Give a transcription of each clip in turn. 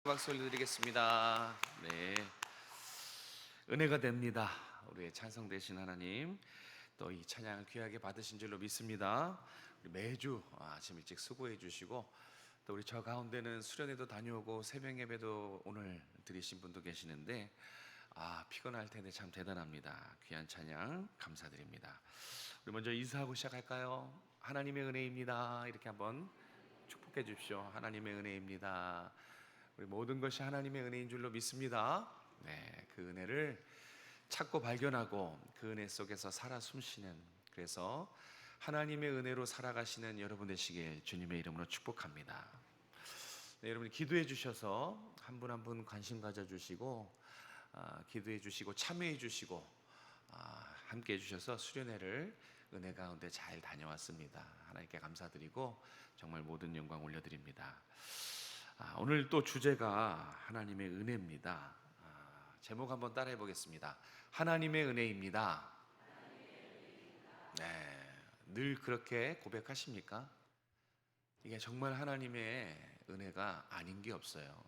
박수 올려드리겠습니다. 네, 은혜가 됩니다. 우리의 찬송 되신 하나님, 또 이 찬양을 귀하게 받으신 줄로 믿습니다. 우리 매주 아침 일찍 수고해 주시고, 또 우리 저 가운데는 수련회도 다녀오고 새벽 예배도 오늘 드리신 분도 계시는데, 피곤할 텐데 참 대단합니다. 귀한 찬양 감사드립니다. 우리 먼저 인사하고 시작할까요? 하나님의 은혜입니다. 이렇게 한번 축복해 주십시오. 하나님의 은혜입니다. 우리 모든 것이 하나님의 은혜인 줄로 믿습니다. 네, 그 은혜를 찾고 발견하고 그 은혜 속에서 살아 숨쉬는, 그래서 하나님의 은혜로 살아가시는 여러분 되시길 주님의 이름으로 축복합니다. 네, 여러분 기도해 주셔서 한 분 한 분 관심 가져주시고 기도해 주시고 참여해 주시고 함께 해주셔서 수련회를 은혜 가운데 잘 다녀왔습니다. 하나님께 감사드리고 정말 모든 영광 올려드립니다. 오늘 또 주제가 하나님의 은혜입니다. 제목 한번 따라해 보겠습니다. 하나님의 은혜입니다. 네, 늘 그렇게 고백하십니까? 이게 정말 하나님의 은혜가 아닌 게 없어요.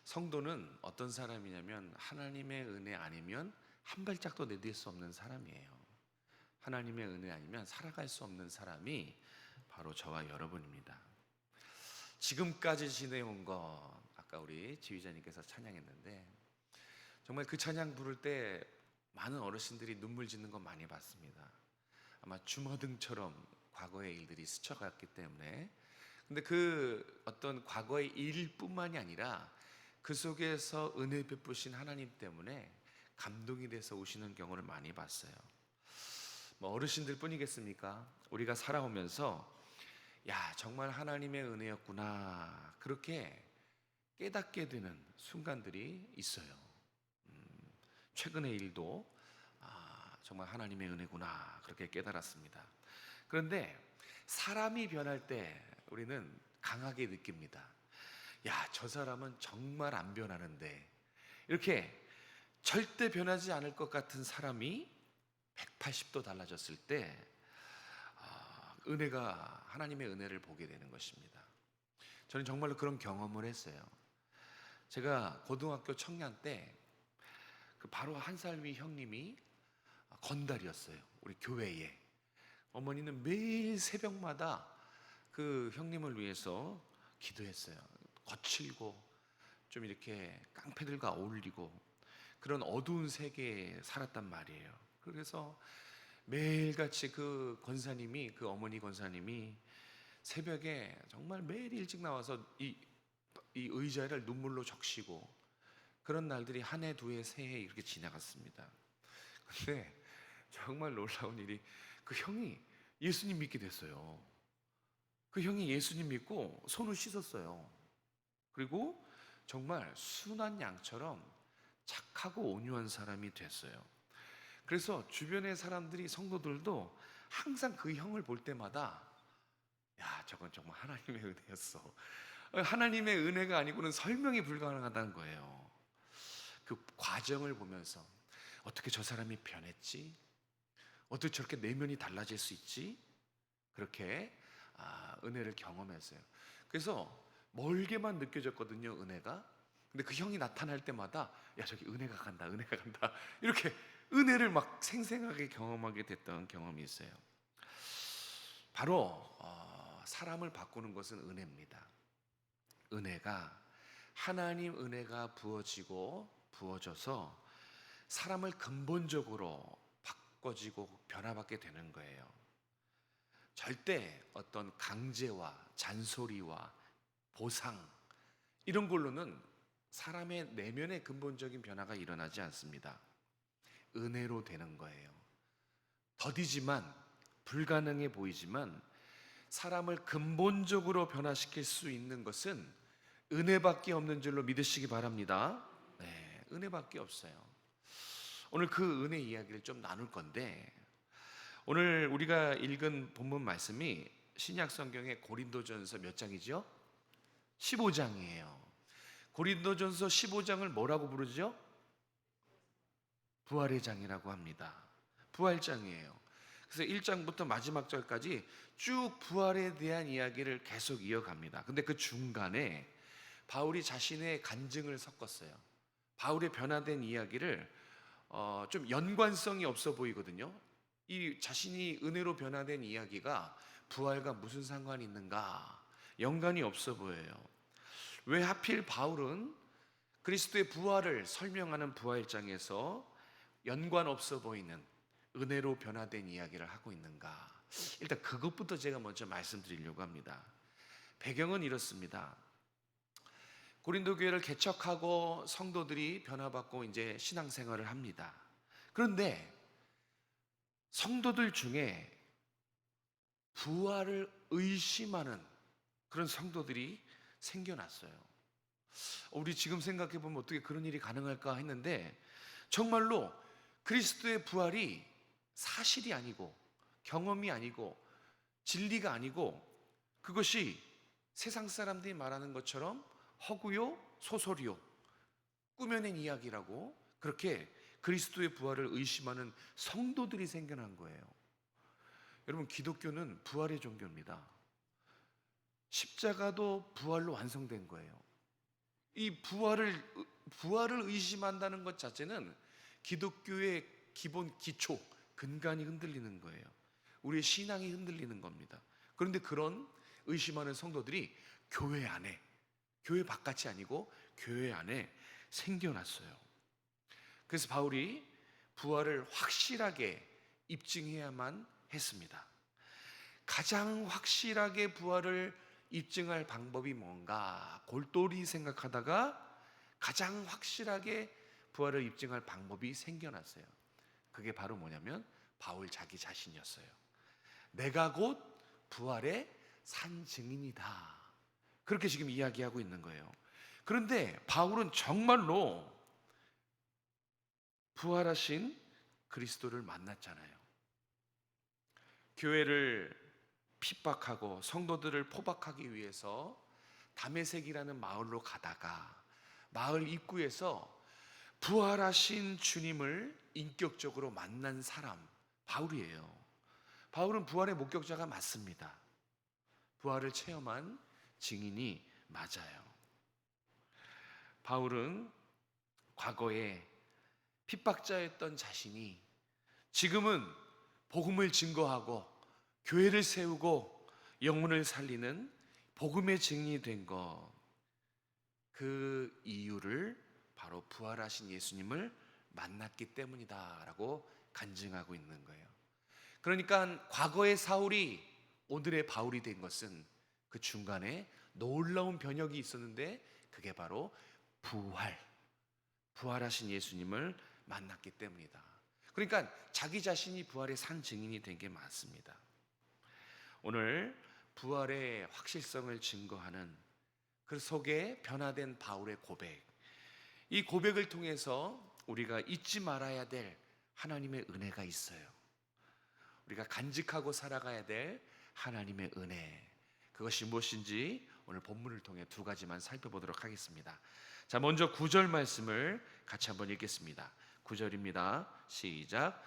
성도는 어떤 사람이냐면 하나님의 은혜 아니면 한 발짝도 내딜 수 없는 사람이에요. 하나님의 은혜 아니면 살아갈 수 없는 사람이 바로 저와 여러분입니다. 지금까지 지내온 것, 아까 우리 지휘자님께서 찬양했는데 정말 그 찬양 부를 때 많은 어르신들이 눈물 짓는 거 많이 봤습니다. 아마 주마등처럼 과거의 일들이 스쳐갔기 때문에. 근데 그 어떤 과거의 일뿐만이 아니라 그 속에서 은혜 베푸신 하나님 때문에 감동이 돼서 우시는 경우를 많이 봤어요. 뭐 어르신들 뿐이겠습니까? 우리가 살아오면서 정말 하나님의 은혜였구나, 그렇게 깨닫게 되는 순간들이 있어요. 최근의 일도 정말 하나님의 은혜구나, 그렇게 깨달았습니다. 그런데 사람이 변할 때 우리는 강하게 느낍니다. 저 사람은 정말 안 변하는데, 이렇게 절대 변하지 않을 것 같은 사람이 180도 달라졌을 때 은혜가, 하나님의 은혜를 보게 되는 것입니다. 저는 정말로 그런 경험을 했어요. 제가 고등학교 청년 때 그 바로 한 살 위 형님이 건달이었어요. 우리 교회에. 어머니는 매일 새벽마다 그 형님을 위해서 기도했어요. 거칠고 좀 이렇게 깡패들과 어울리고 그런 어두운 세계에 살았단 말이에요. 그래서 매일같이 그 권사님이, 그 어머니 권사님이 새벽에 정말 매일 일찍 나와서 이 의자를 눈물로 적시고, 그런 날들이 한 해, 두 해, 세 해 이렇게 지나갔습니다. 근데 정말 놀라운 일이, 그 형이 예수님 믿게 됐어요. 그 형이 예수님 믿고 손을 씻었어요. 그리고 정말 순한 양처럼 착하고 온유한 사람이 됐어요. 그래서 주변의 사람들이, 성도들도 항상 그 형을 볼 때마다 저건 정말 하나님의 은혜였어. 하나님의 은혜가 아니고는 설명이 불가능하다는 거예요. 그 과정을 보면서 어떻게 저 사람이 변했지? 어떻게 저렇게 내면이 달라질 수 있지? 그렇게 은혜를 경험했어요. 그래서 멀게만 느껴졌거든요, 은혜가. 근데 그 형이 나타날 때마다 저기 은혜가 간다, 은혜가 간다, 이렇게 은혜를 막 생생하게 경험하게 됐던 경험이 있어요. 바로 사람을 바꾸는 것은 은혜입니다. 은혜가, 하나님 은혜가 부어져서 사람을 근본적으로 바꿔지고 변화받게 되는 거예요. 절대 어떤 강제와 잔소리와 보상, 이런 걸로는 사람의 내면의 근본적인 변화가 일어나지 않습니다. 은혜로 되는 거예요. 더디지만, 불가능해 보이지만 사람을 근본적으로 변화시킬 수 있는 것은 은혜밖에 없는 줄로 믿으시기 바랍니다. 네, 은혜밖에 없어요. 오늘 그 은혜 이야기를 좀 나눌 건데, 오늘 우리가 읽은 본문 말씀이 신약 성경의 고린도전서 몇 장이죠? 15장이에요. 고린도전서 15장을 뭐라고 부르죠? 부활의 장이라고 합니다. 부활장이에요. 그래서 1장부터 마지막 절까지 쭉 부활에 대한 이야기를 계속 이어갑니다. 근데 그 중간에 바울이 자신의 간증을 섞었어요. 바울의 변화된 이야기를 좀 연관성이 없어 보이거든요. 이 자신이 은혜로 변화된 이야기가 부활과 무슨 상관이 있는가? 연관이 없어 보여요. 왜 하필 바울은 그리스도의 부활을 설명하는 부활장에서 연관 없어 보이는 은혜로 변화된 이야기를 하고 있는가? 일단 그것부터 제가 먼저 말씀드리려고 합니다. 배경은 이렇습니다. 고린도 교회를 개척하고 성도들이 변화받고 이제 신앙생활을 합니다. 그런데 성도들 중에 부활을 의심하는 그런 성도들이 생겨났어요. 우리 지금 생각해 보면 어떻게 그런 일이 가능할까 했는데, 정말로 그리스도의 부활이 사실이 아니고 경험이 아니고 진리가 아니고 그것이 세상 사람들이 말하는 것처럼 허구요, 소설이요, 꾸며낸 이야기라고 그렇게 그리스도의 부활을 의심하는 성도들이 생겨난 거예요. 여러분, 기독교는 부활의 종교입니다. 십자가도 부활로 완성된 거예요. 이 부활을 의심한다는 것 자체는 기독교의 기본 기초, 근간이 흔들리는 거예요. 우리의 신앙이 흔들리는 겁니다. 그런데 그런 의심하는 성도들이 교회 안에, 교회 바깥이 아니고 교회 안에 생겨났어요. 그래서 바울이 부활을 확실하게 입증해야만 했습니다. 가장 확실하게 부활을 입증할 방법이 뭔가 골똘히 생각하다가 가장 확실하게 부활을 입증할 방법이 생겨났어요. 그게 바로 뭐냐면 바울 자기 자신이었어요. 내가 곧 부활의 산 증인이다. 그렇게 지금 이야기하고 있는 거예요. 그런데 바울은 정말로 부활하신 그리스도를 만났잖아요. 교회를 핍박하고 성도들을 포박하기 위해서 다메섹이라는 마을로 가다가 마을 입구에서 부활하신 주님을 인격적으로 만난 사람, 바울이에요. 바울은 부활의 목격자가 맞습니다. 부활을 체험한 증인이 맞아요. 바울은 과거에 핍박자였던 자신이 지금은 복음을 증거하고 교회를 세우고 영혼을 살리는 복음의 증인이 된 것, 그 이유를 바로 부활하신 예수님을 만났기 때문이다라고 간증하고 있는 거예요. 그러니까 과거의 사울이 오늘의 바울이 된 것은 그 중간에 놀라운 변혁이 있었는데 그게 바로 부활하신 예수님을 만났기 때문이다. 그러니까 자기 자신이 부활의 산 증인이 된 게 맞습니다. 오늘 부활의 확실성을 증거하는 그 속에 변화된 바울의 고백, 이 고백을 통해서 우리가 잊지 말아야 될 하나님의 은혜가 있어요. 우리가 간직하고 살아가야 될 하나님의 은혜, 그것이 무엇인지 오늘 본문을 통해 두 가지만 살펴보도록 하겠습니다. 자, 먼저 9절 말씀을 같이 한번 읽겠습니다. 9절입니다. 시작.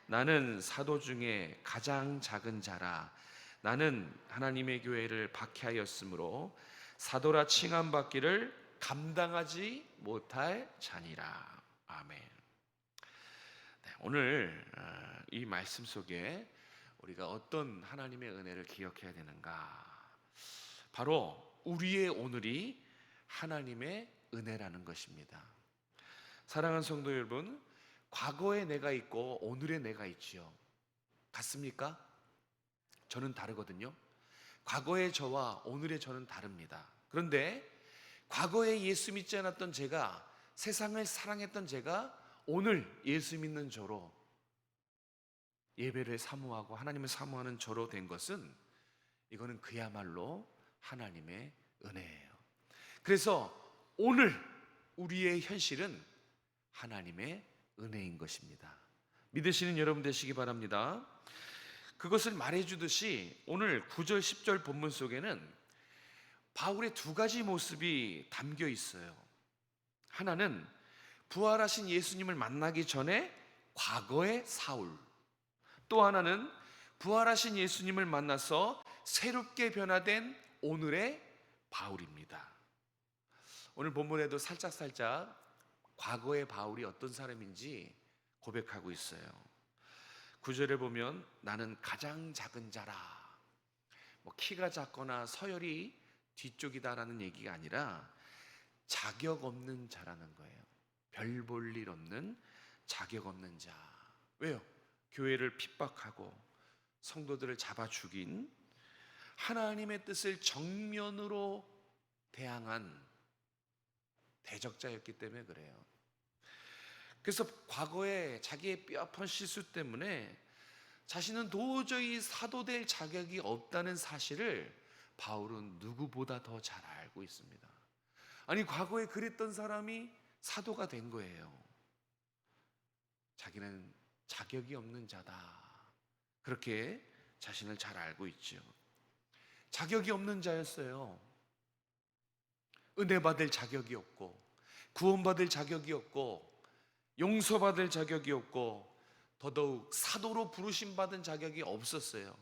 나는 사도 중에 가장 작은 자라. 나는 하나님의 교회를 박해하였으므로 사도라 칭함받기를 감당하지 못할 자니라. 아멘. 네, 오늘 이 말씀 속에 우리가 어떤 하나님의 은혜를 기억해야 되는가? 바로 우리의 오늘이 하나님의 은혜라는 것입니다. 사랑하는 성도 여러분, 과거의 내가 있고 오늘의 내가 있지요. 같습니까? 저는 다르거든요. 과거의 저와 오늘의 저는 다릅니다. 그런데 과거에 예수 믿지 않았던 제가, 세상을 사랑했던 제가 오늘 예수 믿는 저로, 예배를 사모하고 하나님을 사모하는 저로 된 것은, 이거는 그야말로 하나님의 은혜예요. 그래서 오늘 우리의 현실은 하나님의 은혜인 것입니다. 믿으시는 여러분 되시기 바랍니다. 그것을 말해주듯이 오늘 9절 10절 본문 속에는 바울의 두 가지 모습이 담겨 있어요. 하나는 부활하신 예수님을 만나기 전에 과거의 사울, 또 하나는 부활하신 예수님을 만나서 새롭게 변화된 오늘의 바울입니다. 오늘 본문에도 살짝살짝 과거의 바울이 어떤 사람인지 고백하고 있어요. 9절에 보면 나는 가장 작은 자라. 뭐 키가 작거나 서열이 뒤쪽이다라는 얘기가 아니라 자격 없는 자라는 거예요. 별 볼 일 없는 자격 없는 자. 왜요? 교회를 핍박하고 성도들을 잡아 죽인 하나님의 뜻을 정면으로 대항한 대적자였기 때문에 그래요. 그래서 과거에 자기의 뼈아픈 실수 때문에 자신은 도저히 사도될 자격이 없다는 사실을 바울은 누구보다 더 잘 알고 있습니다. 아니, 과거에 그랬던 사람이 사도가 된 거예요. 자기는 자격이 없는 자다. 그렇게 자신을 잘 알고 있죠. 자격이 없는 자였어요. 은혜 받을 자격이 없고, 구원받을 자격이 없고, 용서받을 자격이 없고, 더더욱 사도로 부르심 받은 자격이 없었어요.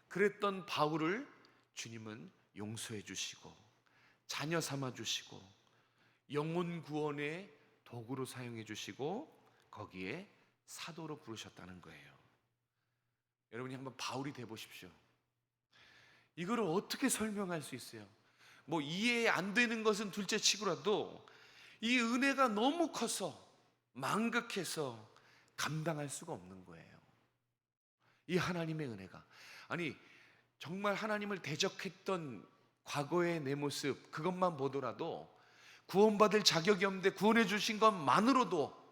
그랬던 바울을 주님은 용서해 주시고 자녀 삼아 주시고 영혼 구원의 도구로 사용해 주시고 거기에 사도로 부르셨다는 거예요. 여러분이 한번 바울이 돼 보십시오. 이거를 어떻게 설명할 수 있어요? 뭐 이해 안 되는 것은 둘째 치고라도 이 은혜가 너무 커서 망극해서 감당할 수가 없는 거예요. 이 하나님의 은혜가. 아니, 정말 하나님을 대적했던 과거의 내 모습, 그것만 보더라도 구원받을 자격이 없는데 구원해 주신 것만으로도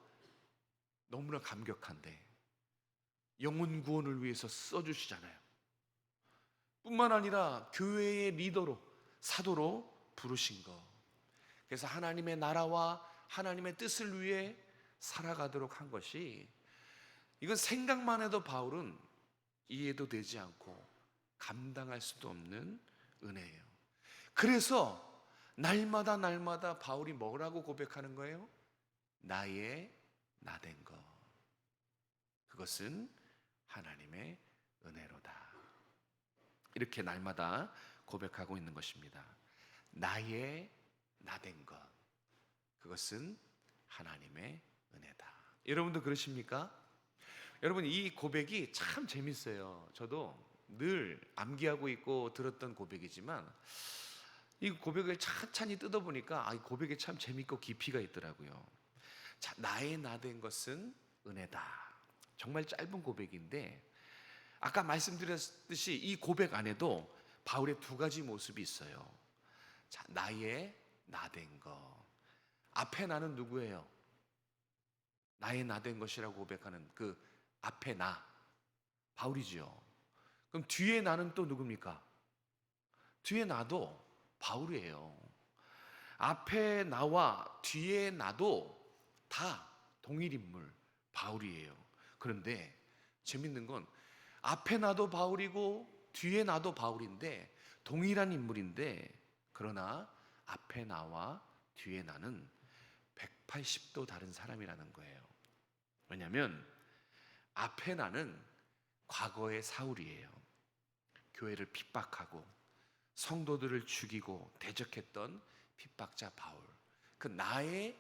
너무나 감격한데 영혼 구원을 위해서 써주시잖아요. 뿐만 아니라 교회의 리더로, 사도로 부르신 것. 그래서 하나님의 나라와 하나님의 뜻을 위해 살아가도록 한 것이, 이건 생각만 해도 바울은 이해도 되지 않고 감당할 수도 없는 은혜예요. 그래서 날마다 바울이 뭐라고 고백하는 거예요? 나의 나된 것, 그것은 하나님의 은혜로다. 이렇게 날마다 고백하고 있는 것입니다. 나의 나된 것, 그것은 하나님의 은혜다. 여러분도 그러십니까? 여러분, 이 고백이 참 재밌어요. 저도 늘 암기하고 있고 들었던 고백이지만 이 고백을 찬찬히 뜯어보니까 이 고백에 참 재밌고 깊이가 있더라고요. 자, 나의 나된 것은 은혜다. 정말 짧은 고백인데 아까 말씀드렸듯이 이 고백 안에도 바울의 두 가지 모습이 있어요. 자, 나의 나된 것. 앞에 나는 누구예요? 나의 나된 것이라고 고백하는 그 앞에 나, 바울이지요. 그럼 뒤에 나는 또 누굽니까? 뒤에 나도 바울이에요. 앞에 나와 뒤에 나도 다 동일 인물, 바울이에요. 그런데 재밌는 건 앞에 나도 바울이고 뒤에 나도 바울인데 동일한 인물인데, 그러나 앞에 나와 뒤에 나는 180도 다른 사람이라는 거예요. 왜냐하면 앞에 나는 과거의 사울이에요. 교회를 핍박하고 성도들을 죽이고 대적했던 핍박자 바울. 그 나의,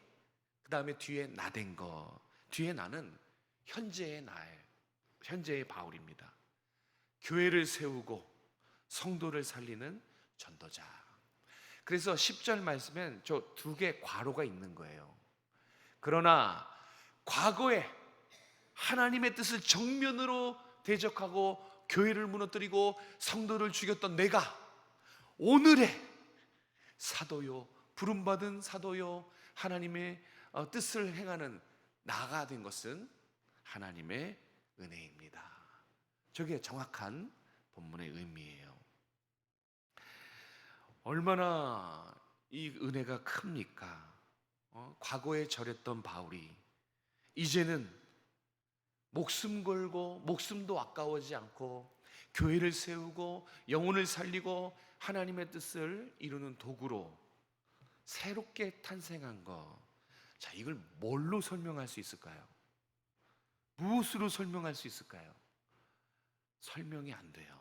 그 다음에 뒤에 나된 거, 뒤에 나는 현재의 나예요. 현재의 바울입니다. 교회를 세우고 성도를 살리는 전도자. 그래서 10절 말씀엔 저 두 개 괄호가 있는 거예요. 그러나 과거에 하나님의 뜻을 정면으로 대적하고 교회를 무너뜨리고 성도를 죽였던 내가 오늘의 사도요, 부름받은 사도요, 하나님의 뜻을 행하는 나가 된 것은 하나님의 은혜입니다. 저게 정확한 본문의 의미예요. 얼마나 이 은혜가 큽니까? 과거에 절했던 바울이 이제는 목숨 걸고 목숨도 아까워지 않고 교회를 세우고 영혼을 살리고 하나님의 뜻을 이루는 도구로 새롭게 탄생한 것. 자, 이걸 뭘로 설명할 수 있을까요? 무엇으로 설명할 수 있을까요? 설명이 안 돼요.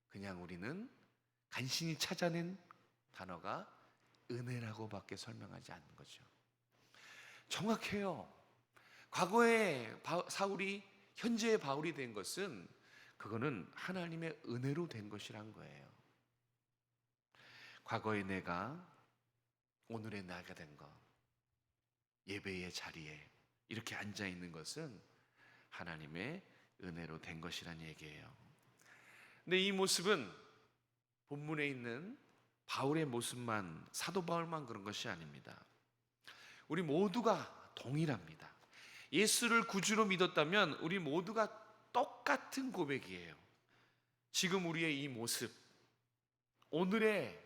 그냥 우리는 간신히 찾아낸 단어가 은혜라고밖에 설명하지 않는 거죠. 정확해요. 과거에 사울이 현재의 바울이 된 것은 그거는 하나님의 은혜로 된 것이란 거예요. 과거의 내가 오늘의 나가 된 것, 예배의 자리에 이렇게 앉아 있는 것은 하나님의 은혜로 된 것이란 얘기예요. 근데 이 모습은 본문에 있는 바울의 모습만, 사도 바울만 그런 것이 아닙니다. 우리 모두가 동일합니다. 예수를 구주로 믿었다면 우리 모두가 똑같은 고백이에요. 지금 우리의 이 모습, 오늘의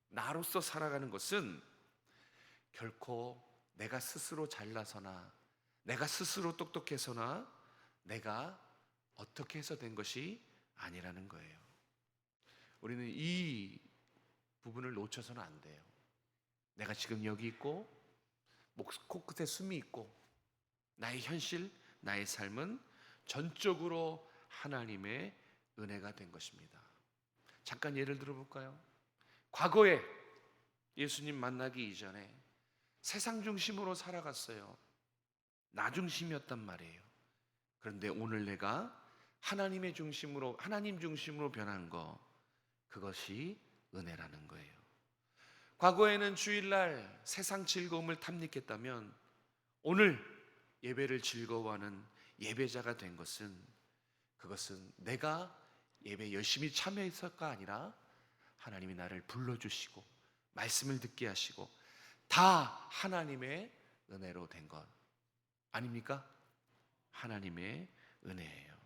나로서 살아가는 것은 결코 내가 스스로 잘나서나, 내가 스스로 똑똑해서나, 내가 어떻게 해서 된 것이 아니라는 거예요. 우리는 이 부분을 놓쳐서는 안 돼요. 내가 지금 여기 있고 코끝에 숨이 있고 나의 현실, 나의 삶은 전적으로 하나님의 은혜가 된 것입니다. 잠깐 예를 들어볼까요? 과거에 예수님 만나기 이전에 세상 중심으로 살아갔어요. 나 중심이었단 말이에요. 그런데 오늘 내가 하나님 중심으로 변한 거, 그것이 은혜라는 거예요. 과거에는 주일날 세상 즐거움을 탐닉했다면 오늘 예배를 즐거워하는 예배자가 된 것은, 그것은 내가 예배 열심히 참여했을까 아니라 하나님이 나를 불러주시고 말씀을 듣게 하시고 다 하나님의 은혜로 된 것 아닙니까? 하나님의 은혜예요.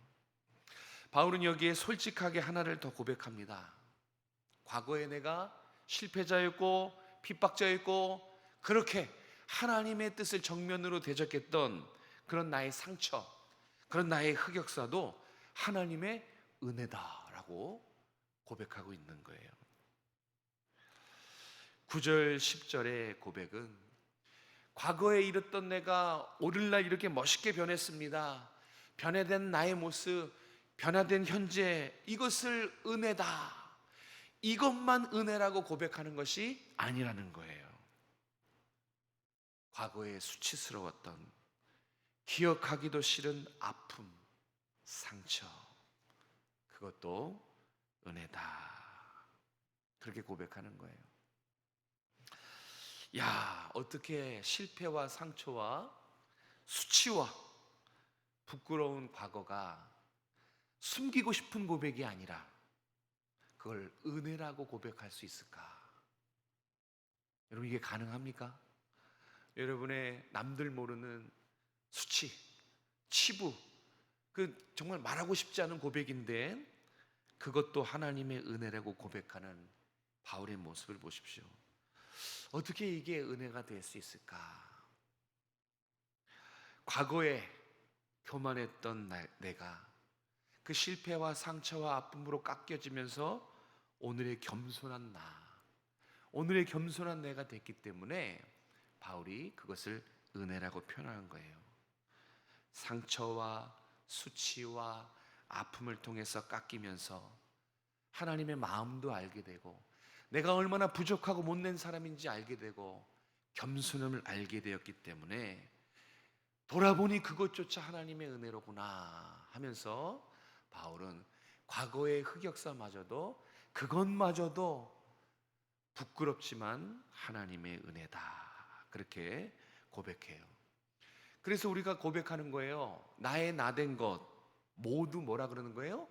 바울은 여기에 솔직하게 하나를 더 고백합니다. 과거에 내가 실패자였고 핍박자였고 그렇게 하나님의 뜻을 정면으로 대적했던 그런 나의 상처, 그런 나의 흑역사도 하나님의 은혜다라고 고백하고 있는 거예요. 9절 10절의 고백은 과거에 이랬던 내가 오늘날 이렇게 멋있게 변했습니다. 변화된 나의 모습, 변화된 현재, 이것을 은혜다, 이것만 은혜라고 고백하는 것이 아니라는 거예요. 과거에 수치스러웠던, 기억하기도 싫은 아픔, 상처, 그것도 은혜다, 그렇게 고백하는 거예요. 야, 어떻게 실패와 상처와 수치와 부끄러운 과거가 숨기고 싶은 고백이 아니라 그걸 은혜라고 고백할 수 있을까? 여러분, 이게 가능합니까? 여러분의 남들 모르는 수치, 치부, 그 정말 말하고 싶지 않은 고백인데 그것도 하나님의 은혜라고 고백하는 바울의 모습을 보십시오. 어떻게 이게 은혜가 될 수 있을까? 과거에 교만했던 내가 그 실패와 상처와 아픔으로 깎여지면서 오늘의 겸손한 오늘의 겸손한 내가 됐기 때문에 바울이 그것을 은혜라고 표현하는 거예요. 상처와 수치와 아픔을 통해서 깎이면서 하나님의 마음도 알게 되고 내가 얼마나 부족하고 못된 사람인지 알게 되고 겸손함을 알게 되었기 때문에 돌아보니 그것조차 하나님의 은혜로구나 하면서 바울은 과거의 흑역사마저도, 그것마저도 부끄럽지만 하나님의 은혜다, 그렇게 고백해요. 그래서 우리가 고백하는 거예요. 나의 나된 것 모두 뭐라 그러는 거예요?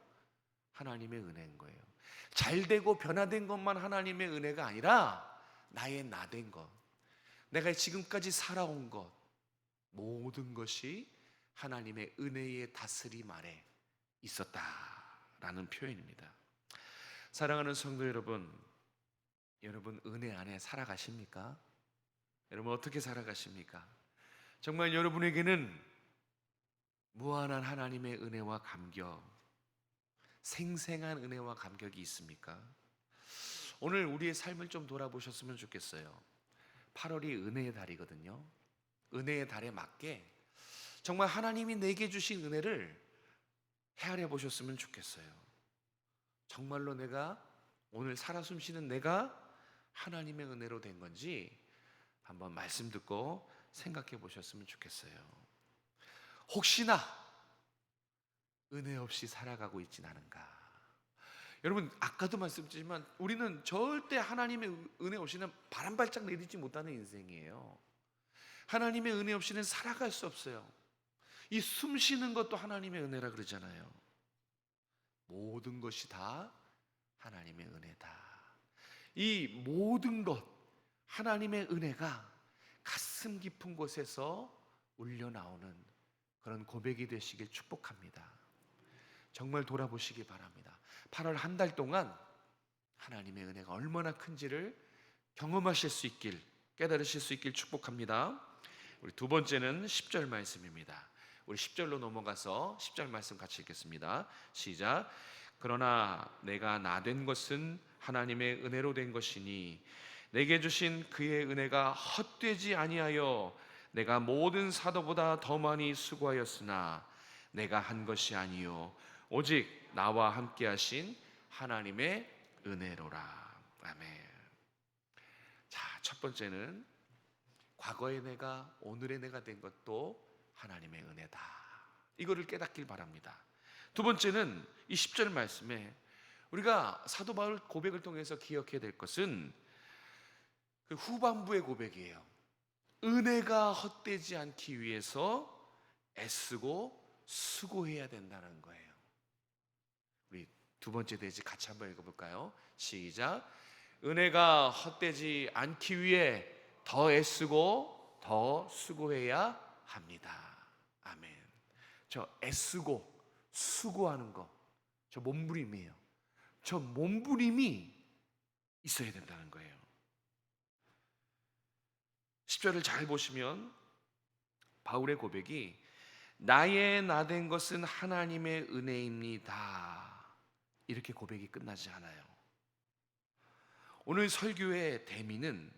하나님의 은혜인 거예요. 잘되고 변화된 것만 하나님의 은혜가 아니라 나의 나된 것, 내가 지금까지 살아온 것, 모든 것이 하나님의 은혜의 다스림 아래 있었다라는 표현입니다. 사랑하는 성도 여러분, 여러분 은혜 안에 살아가십니까? 여러분 어떻게 살아가십니까? 정말 여러분에게는 무한한 하나님의 은혜와 감격, 생생한 은혜와 감격이 있습니까? 오늘 우리의 삶을 좀 돌아보셨으면 좋겠어요. 8월이 은혜의 달이거든요. 은혜의 달에 맞게 정말 하나님이 내게 주신 은혜를 헤아려 보셨으면 좋겠어요. 정말로 내가 오늘 살아 숨쉬는 내가 하나님의 은혜로 된 건지 한번 말씀 듣고 생각해 보셨으면 좋겠어요. 혹시나 은혜 없이 살아가고 있진 않은가? 여러분, 아까도 말씀드렸지만 우리는 절대 하나님의 은혜 없이는 바람 발짝 내딛지 못하는 인생이에요. 하나님의 은혜 없이는 살아갈 수 없어요. 이 숨 쉬는 것도 하나님의 은혜라 그러잖아요. 모든 것이 다 하나님의 은혜다. 이 모든 것, 하나님의 은혜가 가슴 깊은 곳에서 울려 나오는 그런 고백이 되시길 축복합니다. 정말 돌아보시기 바랍니다. 8월 한 달 동안 하나님의 은혜가 얼마나 큰지를 경험하실 수 있길, 깨달으실 수 있길 축복합니다. 우리 두 번째는 10절 말씀입니다. 우리 10절로 넘어가서 10절 말씀 같이 읽겠습니다. 시작. 그러나 내가 나 된 것은 하나님의 은혜로 된 것이니 내게 주신 그의 은혜가 헛되지 아니하여 내가 모든 사도보다 더 많이 수고하였으나 내가 한 것이 아니요 오직 나와 함께 하신 하나님의 은혜로라. 아멘. 자, 첫 번째는 과거의 내가 오늘의 내가 된 것도 하나님의 은혜다. 이거를 깨닫길 바랍니다. 두 번째는 이 10절 말씀에 우리가 사도 바울 고백을 통해서 기억해야 될 것은 그 후반부의 고백이에요. 은혜가 헛되지 않기 위해서 애쓰고 수고해야 된다는 거예요. 우리 두 번째 대지 같이 한번 읽어볼까요? 시작. 은혜가 헛되지 않기 위해 더 애쓰고 더 수고해야 합니다. 아멘. 저 애쓰고 수고하는 거, 저 몸부림이에요. 저 몸부림이 있어야 된다는 거예요. 10절을 잘 보시면 바울의 고백이 나의 나 된 것은 하나님의 은혜입니다. 이렇게 고백이 끝나지 않아요. 오늘 설교의 대미는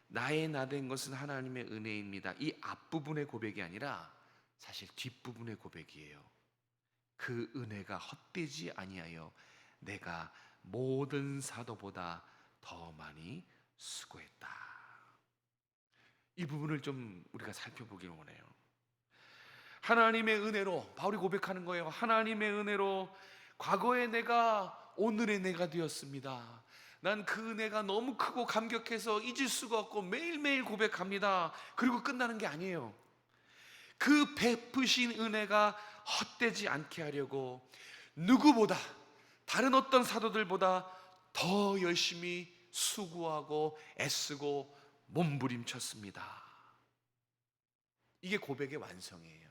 나의 나 된 것은 하나님의 은혜입니다. 이 앞부분의 고백이 아니라 사실 뒷부분의 고백이에요. 그 은혜가 헛되지 아니하여 내가 모든 사도보다 더 많이 수고했다. 이 부분을 좀 우리가 살펴보길 원해요. 하나님의 은혜로, 바울이 고백하는 거예요. 하나님의 은혜로 과거의 내가 오늘의 내가 되었습니다. 난 그 은혜가 너무 크고 감격해서 잊을 수가 없고 매일매일 고백합니다. 그리고 끝나는 게 아니에요. 그 베푸신 은혜가 헛되지 않게 하려고 누구보다, 다른 어떤 사도들보다 더 열심히 수고하고 애쓰고 몸부림쳤습니다. 이게 고백의 완성이에요.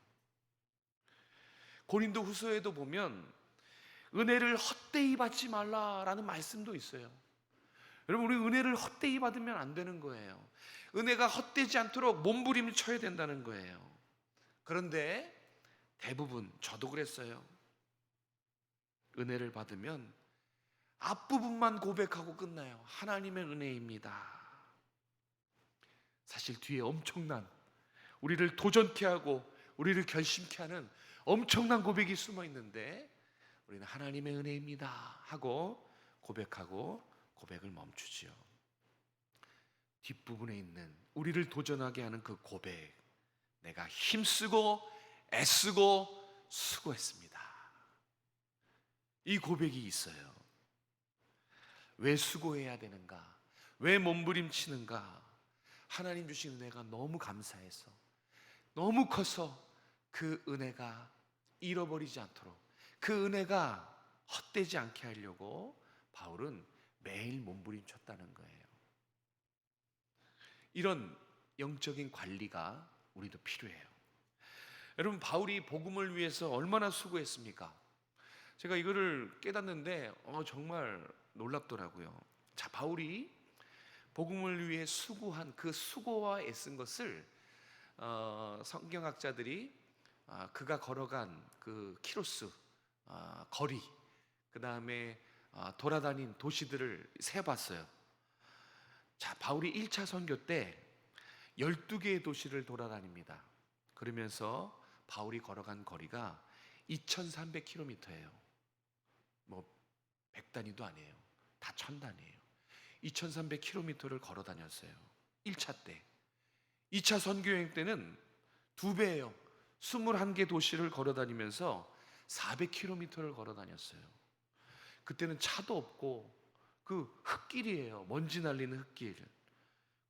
고린도 후서에도 보면 은혜를 헛되이 받지 말라라는 말씀도 있어요. 여러분, 우리 은혜를 헛되이 받으면 안 되는 거예요. 은혜가 헛되지 않도록 몸부림을 쳐야 된다는 거예요. 그런데 대부분, 저도 그랬어요. 은혜를 받으면 앞부분만 고백하고 끝나요. 하나님의 은혜입니다. 사실 뒤에 엄청난, 우리를 도전케 하고 우리를 결심케 하는 엄청난 고백이 숨어 있는데 우리는 하나님의 은혜입니다 하고 고백하고 고백을 멈추지요. 뒷부분에 있는 우리를 도전하게 하는 그 고백, 내가 힘쓰고 애쓰고 수고했습니다. 이 고백이 있어요. 왜 수고해야 되는가? 왜 몸부림치는가? 하나님 주신 은혜가 너무 감사해서, 너무 커서 그 은혜가 잃어버리지 않도록, 그 은혜가 헛되지 않게 하려고 바울은 매일 몸부림쳤다는 거예요. 이런 영적인 관리가 우리도 필요해요. 여러분, 바울이 복음을 위해서 얼마나 수고했습니까? 제가 이거를 깨닫는데 정말 놀랍더라고요. 자, 바울이 복음을 위해 수고한 그 수고와 애쓴 것을 성경학자들이 그가 걸어간 그 키로수, 거리, 그 다음에 돌아다닌 도시들을 세봤어요. 자, 바울이 1차 선교 때 12개의 도시를 돌아다닙니다. 그러면서 바울이 걸어간 거리가 2300km예요. 뭐 100단위도 아니에요. 다 1000단위예요. 2300km를 걸어 다녔어요. 1차 때. 2차 선교여행 때는 2배예요. 21개 도시를 걸어 다니면서 400km를 걸어 다녔어요. 그때는 차도 없고 그 흙길이에요. 먼지 날리는 흙길.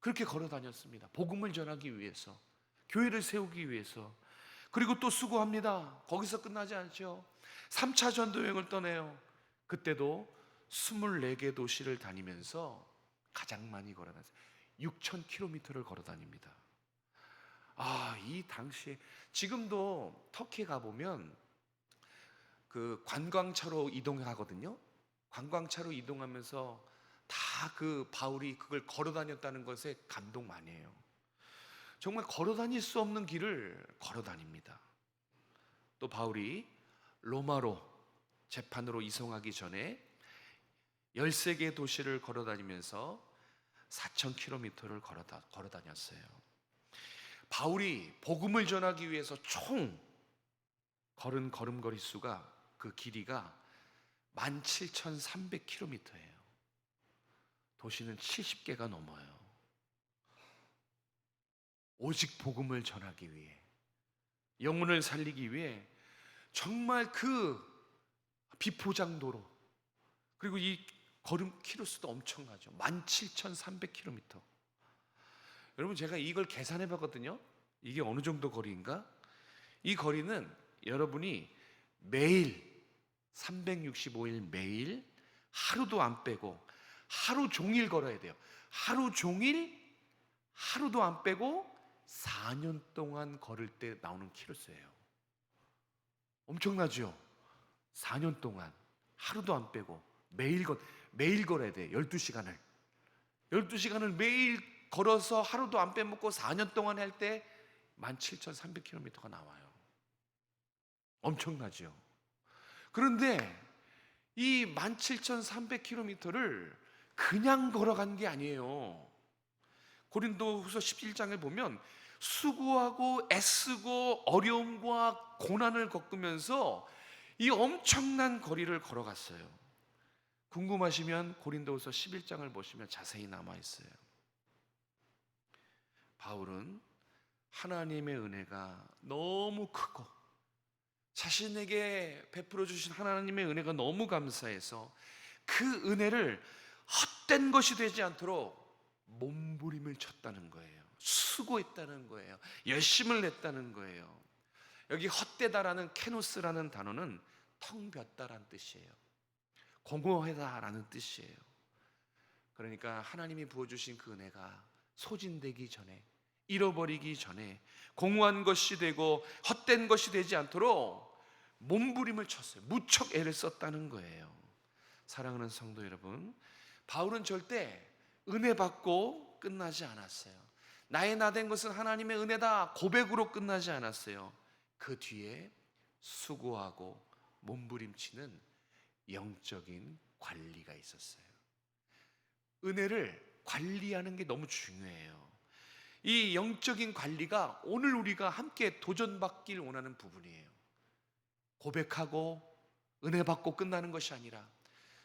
그렇게 걸어 다녔습니다. 복음을 전하기 위해서, 교회를 세우기 위해서. 그리고 또 수고합니다. 거기서 끝나지 않죠. 3차 전도여행을 떠내요. 그때도 24개 도시를 다니면서 가장 많이 걸어 다녔어요. 6000km를 걸어 다닙니다. 이 당시에, 지금도 터키에 가보면 그 관광차로 이동하거든요. 관광차로 이동하면서 다 그 바울이 그걸 걸어 다녔다는 것에 감동 많이 해요. 정말 걸어 다닐 수 없는 길을 걸어 다닙니다. 또 바울이 로마로 재판으로 이송하기 전에 13개 도시를 걸어 다니면서 4000km를 걸어 다녔어요. 바울이 복음을 전하기 위해서 총 걸은 걸음걸이 수가, 그 길이가 17,300km예요. 도시는 70개가 넘어요. 오직 복음을 전하기 위해, 영혼을 살리기 위해 정말 그 비포장도로, 그리고 이 걸음 키로수도 엄청나죠. 17,300km. 여러분, 제가 이걸 계산해 봤거든요. 이게 어느 정도 거리인가? 이 거리는 여러분이 매일 365일 매일 하루도 안 빼고 하루 종일 걸어야 돼요. 하루 종일, 하루도 안 빼고 4년 동안 걸을 때 나오는 키로수예요. 엄청나죠? 4년 동안 하루도 안 빼고 매일 걸어야 돼. 12시간을 12시간을 매일 걸어서 하루도 안 빼먹고 4년 동안 할 때 17,300km가 나와요. 엄청나죠? 그런데 이 17,300km를 그냥 걸어간 게 아니에요. 고린도후서 11장을 보면 수고하고 애쓰고 어려움과 고난을 겪으면서 이 엄청난 거리를 걸어갔어요. 궁금하시면 고린도후서 11장을 보시면 자세히 남아 있어요. 바울은 하나님의 은혜가 너무 크고 자신에게 베풀어 주신 하나님의 은혜가 너무 감사해서 그 은혜를 헛된 것이 되지 않도록 몸부림을 쳤다는 거예요. 수고했다는 거예요. 열심을 냈다는 거예요. 여기 헛되다라는 케노스라는 단어는 텅 볐다라는 뜻이에요. 공허하다라는 뜻이에요. 그러니까 하나님이 부어주신 그 은혜가 소진되기 전에, 잃어버리기 전에, 공허한 것이 되고 헛된 것이 되지 않도록 몸부림을 쳤어요. 무척 애를 썼다는 거예요. 사랑하는 성도 여러분, 바울은 절대 은혜 받고 끝나지 않았어요. 나의 나 된 것은 하나님의 은혜다 고백으로 끝나지 않았어요. 그 뒤에 수고하고 몸부림치는 영적인 관리가 있었어요. 은혜를 관리하는 게 너무 중요해요. 이 영적인 관리가 오늘 우리가 함께 도전받길 원하는 부분이에요. 고백하고 은혜 받고 끝나는 것이 아니라,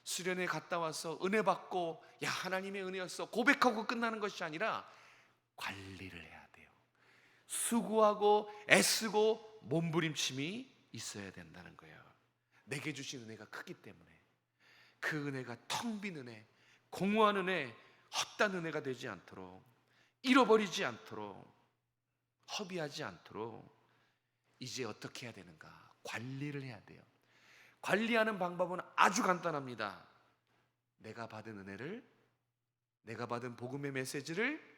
수련회 갔다 와서 은혜 받고 야 하나님의 은혜였어 고백하고 끝나는 것이 아니라 관리를 해야 돼요. 수고하고 애쓰고 몸부림침이 있어야 된다는 거예요. 내게 주신 은혜가 크기 때문에 그 은혜가 텅 빈 은혜, 공허한 은혜, 헛된 은혜가 되지 않도록, 잃어버리지 않도록, 허비하지 않도록 이제 어떻게 해야 되는가? 관리를 해야 돼요. 관리하는 방법은 아주 간단합니다. 내가 받은 은혜를, 내가 받은 복음의 메시지를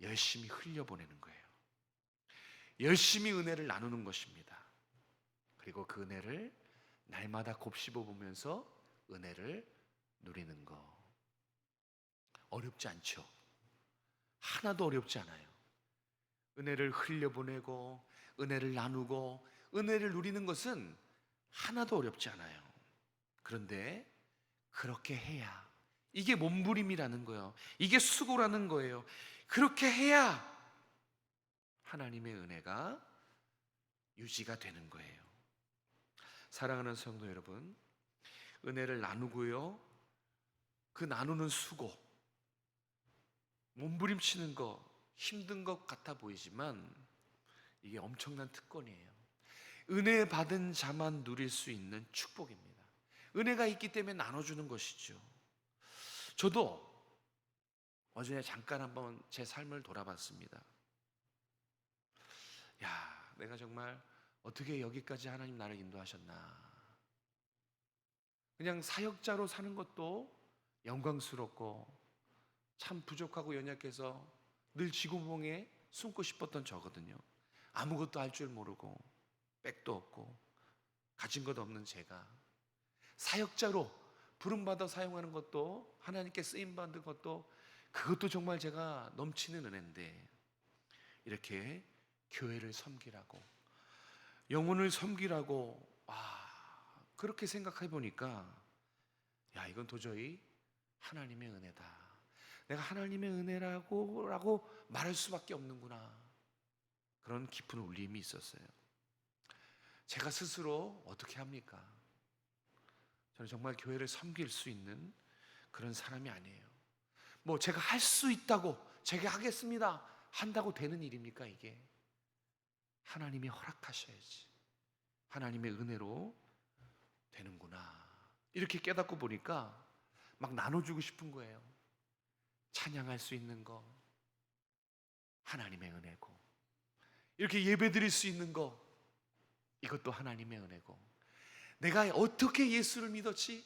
열심히 흘려보내는 거예요. 열심히 은혜를 나누는 것입니다. 그리고 그 은혜를 날마다 곱씹어 보면서 은혜를 누리는 거. 어렵지 않죠? 하나도 어렵지 않아요. 은혜를 흘려보내고 은혜를 나누고 은혜를 누리는 것은 하나도 어렵지 않아요. 그런데 그렇게 해야, 이게 몸부림이라는 거예요. 이게 수고라는 거예요. 그렇게 해야 하나님의 은혜가 유지가 되는 거예요. 사랑하는 성도 여러분, 은혜를 나누고요, 그 나누는 수고, 몸부림치는 거 힘든 것 같아 보이지만 이게 엄청난 특권이에요. 은혜 받은 자만 누릴 수 있는 축복입니다. 은혜가 있기 때문에 나눠주는 것이죠. 저도 어제 잠깐 한번 제 삶을 돌아봤습니다. 야, 내가 정말 어떻게 여기까지 하나님 나를 인도하셨나. 그냥 사역자로 사는 것도 영광스럽고 참 부족하고 연약해서 늘 지구멍에 숨고 싶었던 저거든요. 아무것도 할 줄 모르고 백도 없고 가진 것 없는 제가 사역자로 부름받아 사용하는 것도, 하나님께 쓰임받은 것도, 그것도 정말 제가 넘치는 은혜인데, 이렇게 교회를 섬기라고, 영혼을 섬기라고, 그렇게 생각해 보니까 야, 이건 도저히 하나님의 은혜다, 내가 하나님의 은혜라고 말할 수밖에 없는구나, 그런 깊은 울림이 있었어요. 제가 스스로 어떻게 합니까? 저는 정말 교회를 섬길 수 있는 그런 사람이 아니에요. 뭐 제가 할 수 있다고, 제가 하겠습니다 한다고 되는 일입니까? 이게 하나님이 허락하셔야지 하나님의 은혜로 되는구나, 이렇게 깨닫고 보니까 막 나눠주고 싶은 거예요. 찬양할 수 있는 거 하나님의 은혜고, 이렇게 예배 드릴 수 있는 거 이것도 하나님의 은혜고, 내가 어떻게 예수를 믿었지?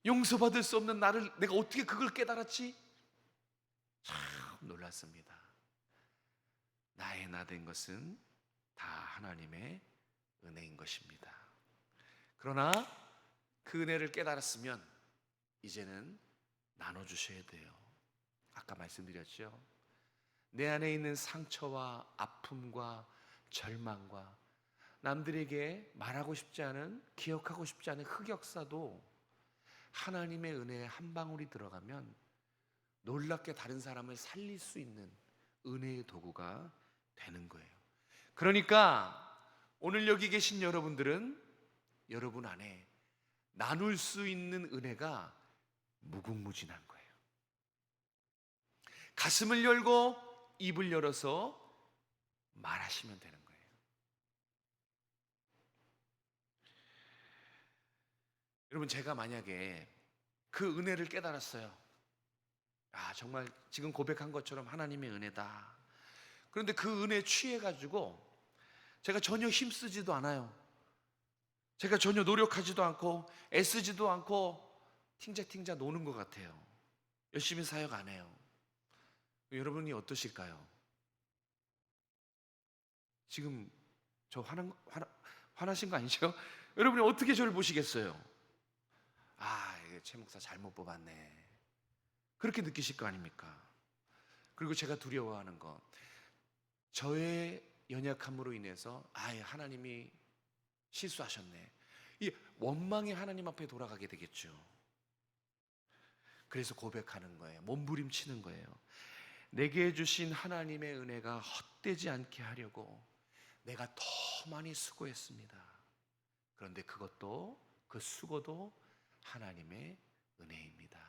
용서받을 수 없는 나를 내가 어떻게 그걸 깨달았지? 참 놀랐습니다. 나의 나 된 것은 다 하나님의 은혜인 것입니다. 그러나 그 은혜를 깨달았으면 이제는 나눠주셔야 돼요. 아까 말씀드렸죠. 내 안에 있는 상처와 아픔과 절망과 남들에게 말하고 싶지 않은, 기억하고 싶지 않은 흑역사도 하나님의 은혜에 한 방울이 들어가면 놀랍게 다른 사람을 살릴 수 있는 은혜의 도구가 되는 거예요. 그러니까 오늘 여기 계신 여러분들은 여러분 안에 나눌 수 있는 은혜가 무궁무진한 거예요. 가슴을 열고 입을 열어서 말하시면 되는 거예요. 여러분, 제가 만약에 그 은혜를 깨달았어요. 정말 지금 고백한 것처럼 하나님의 은혜다. 그런데 그 은혜에 취해가지고 제가 전혀 힘쓰지도 않아요. 제가 전혀 노력하지도 않고 애쓰지도 않고 팅자팅자 노는 것 같아요. 열심히 사역 안 해요. 여러분이 어떠실까요? 지금 저 화나신 거 아니죠? 여러분이 어떻게 저를 보시겠어요? 최 목사 잘못 뽑았네, 그렇게 느끼실 거 아닙니까? 그리고 제가 두려워하는 거, 저의 연약함으로 인해서 하나님이 실수하셨네, 이 원망이 하나님 앞에 돌아가게 되겠죠. 그래서 고백하는 거예요. 몸부림치는 거예요. 내게 주신 하나님의 은혜가 헛되지 않게 하려고 내가 더 많이 수고했습니다. 그런데 그것도, 그 수고도 하나님의 은혜입니다.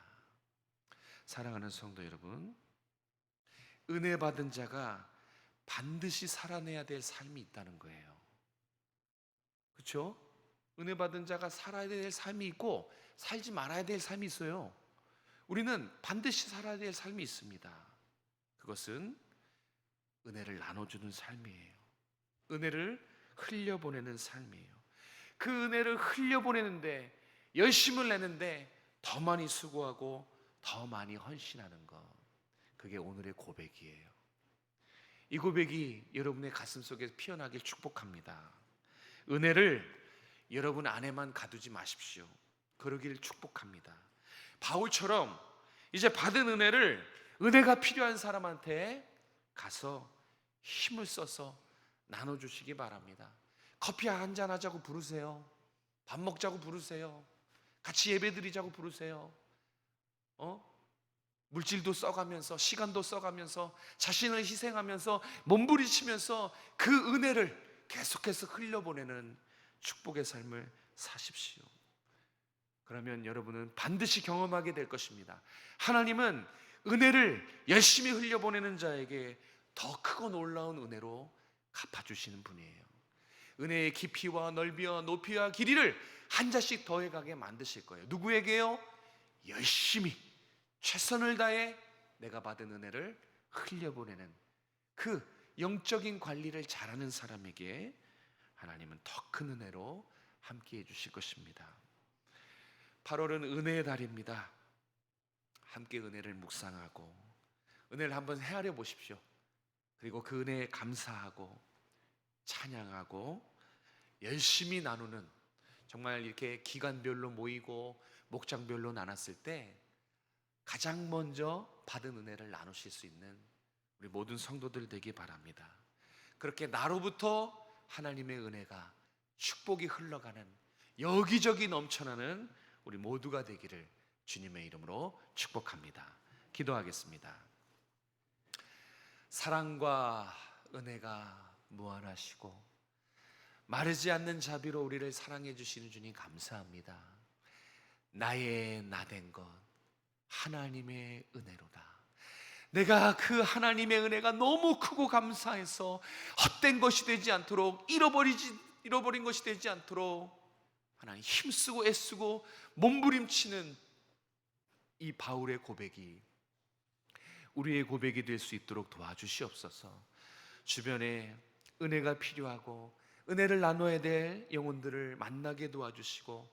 사랑하는 성도 여러분, 은혜 받은 자가 반드시 살아내야 될 삶이 있다는 거예요. 그렇죠? 은혜 받은 자가 살아야 될 삶이 있고 살지 말아야 될 삶이 있어요. 우리는 반드시 살아야 될 삶이 있습니다. 그것은 은혜를 나눠주는 삶이에요. 은혜를 흘려보내는 삶이에요. 그 은혜를 흘려보내는데, 열심을 내는데 더 많이 수고하고 더 많이 헌신하는 것, 그게 오늘의 고백이에요. 이 고백이 여러분의 가슴 속에 피어나길 축복합니다. 은혜를 여러분 안에만 가두지 마십시오. 그러길 축복합니다. 바울처럼 이제 받은 은혜를, 은혜가 필요한 사람한테 가서 힘을 써서 나눠주시기 바랍니다. 커피 한잔 하자고 부르세요. 밥 먹자고 부르세요. 같이 예배드리자고 부르세요. 물질도 써가면서, 시간도 써가면서, 자신을 희생하면서, 몸부림치면서 그 은혜를 계속해서 흘려보내는 축복의 삶을 사십시오. 그러면 여러분은 반드시 경험하게 될 것입니다. 하나님은 은혜를 열심히 흘려보내는 자에게 더 크고 놀라운 은혜로 갚아주시는 분이에요. 은혜의 깊이와 넓이와 높이와 길이를 한 자씩 더해가게 만드실 거예요. 누구에게요? 열심히 최선을 다해 내가 받은 은혜를 흘려보내는 그 영적인 관리를 잘하는 사람에게 하나님은 더 큰 은혜로 함께해 주실 것입니다. 8월은 은혜의 달입니다. 함께 은혜를 묵상하고 은혜를 한번 헤아려 보십시오. 그리고 그 은혜에 감사하고 찬양하고 열심히 나누는, 정말 이렇게 기간별로 모이고 목장별로 나눴을 때 가장 먼저 받은 은혜를 나누실 수 있는 우리 모든 성도들 되기 바랍니다. 그렇게 나로부터 하나님의 은혜가 축복이 흘러가는, 여기저기 넘쳐나는 우리 모두가 되기를 주님의 이름으로 축복합니다. 기도하겠습니다. 사랑과 은혜가 무한하시고 마르지 않는 자비로 우리를 사랑해 주시는 주님 감사합니다. 나의 나된 것 하나님의 은혜로다. 내가 그 하나님의 은혜가 너무 크고 감사해서 헛된 것이 되지 않도록, 잃어버린 것이 되지 않도록 하나님 힘쓰고 애쓰고 몸부림치는 이 바울의 고백이 우리의 고백이 될 수 있도록 도와주시옵소서. 주변에 은혜가 필요하고 은혜를 나눠야 될 영혼들을 만나게 도와주시고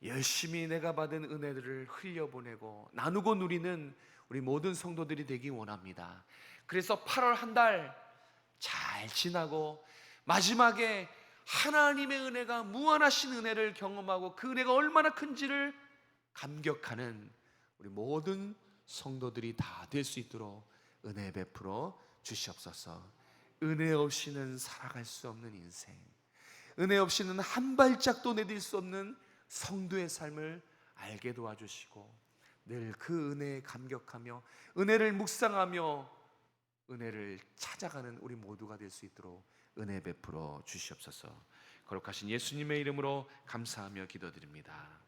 열심히 내가 받은 은혜들을 흘려보내고 나누고 누리는 우리 모든 성도들이 되기 원합니다. 그래서 8월 한 달 잘 지나고 마지막에 하나님의 은혜가 무한하신 은혜를 경험하고 그 은혜가 얼마나 큰지를 감격하는 우리 모든 성도들이 다 될 수 있도록 은혜 베풀어 주시옵소서. 은혜 없이는 살아갈 수 없는 인생, 은혜 없이는 한 발짝도 내딜 수 없는 성도의 삶을 알게 도와주시고 늘 그 은혜에 감격하며 은혜를 묵상하며 은혜를 찾아가는 우리 모두가 될 수 있도록 은혜 베풀어 주시옵소서. 거룩하신 예수님의 이름으로 감사하며 기도드립니다.